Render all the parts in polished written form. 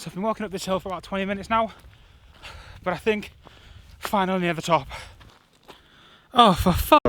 So I've been walking up this hill for about 20 minutes now, but I think finally near the top. Oh, for fuck.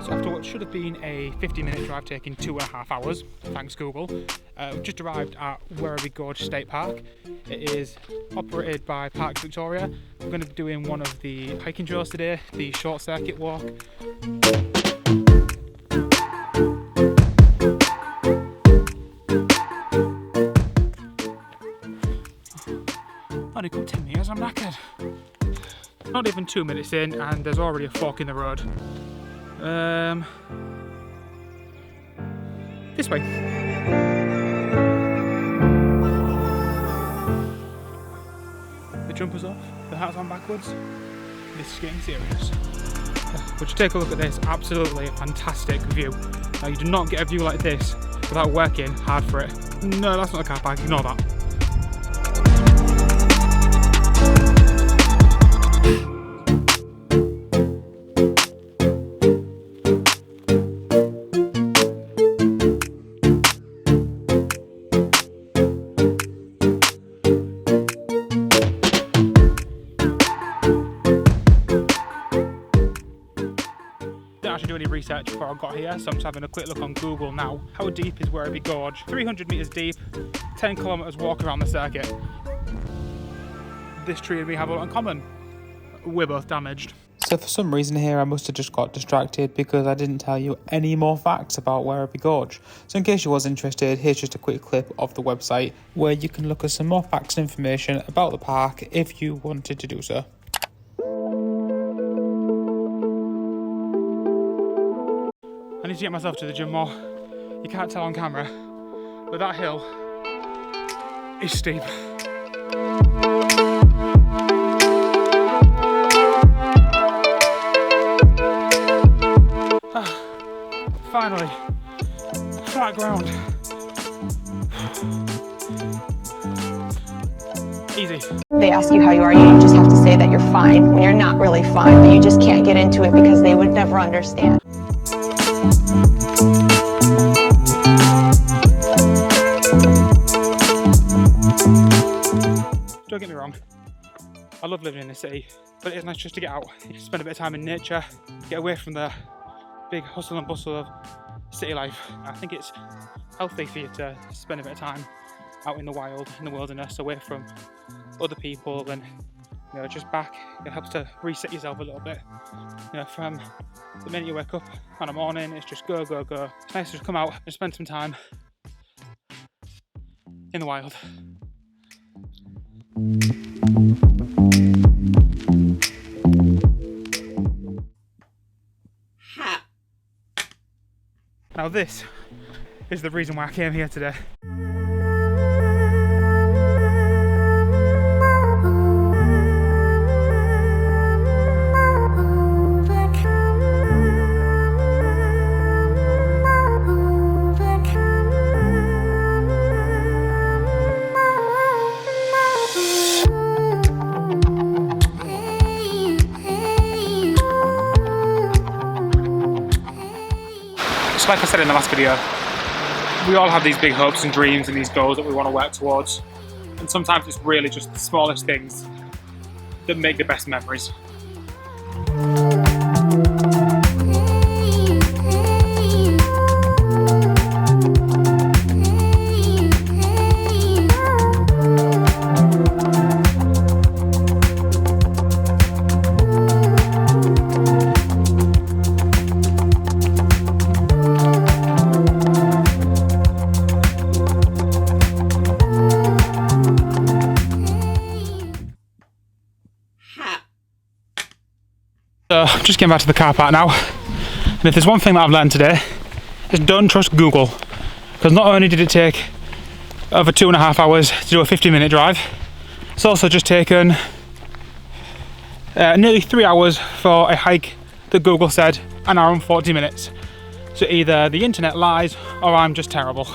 So after what should have been a 50-minute drive taking 2.5 hours, thanks Google, we've just arrived at Werribee Gorge State Park. It is operated by Parks Victoria. We're going to be doing one of the hiking trails today, the short circuit walk. Only got 10 metres, I'm knackered. Not even 2 minutes in and there's already a fork in the road. This way. The jumper's off, the hat's on backwards. This is getting serious. But just take a look at this absolutely fantastic view. Now you do not get a view like this without working hard for it. No, that's not a car park, ignore that. Actually do any research before I got here, so I'm just having a quick look on Google now. How deep is Werribee Gorge? 300 metres deep, 10 kilometres walk around the circuit. This tree and me have a lot in common. We're both damaged. So for some reason here I must have just got distracted because I didn't tell you any more facts about Werribee Gorge. So in case you was interested, here's just a quick clip of the website where you can look at some more facts and information about the park if you wanted to do so. I need to get myself to the gym more. You can't tell on camera, but that hill is steep. Finally, flat ground. Easy. They ask you how you are, you just have to say that you're fine when you're not really fine, but you just can't get into it because they would never understand. Don't get me wrong, I love living in the city, but it is nice just to get out, spend a bit of time in nature, get away from the big hustle and bustle of city life. I think it's healthy for you to spend a bit of time out in the wild, in the wilderness, away from other people and just back. It helps to reset yourself a little bit. From the minute you wake up on a morning, it's just go, go, go. It's nice to just come out and spend some time in the wild. Now this is the reason why I came here today. Just like I said in the last video, we all have these big hopes and dreams and these goals that we want to work towards, and sometimes it's really just the smallest things that make the best memories. So just getting back to the car park now, and if there's one thing that I've learned today, is don't trust Google, because not only did it take over 2.5 hours to do a 50-minute drive, it's also just taken Nearly 3 hours for a hike that Google said an hour and 40 minutes. So either the internet lies or I'm just terrible.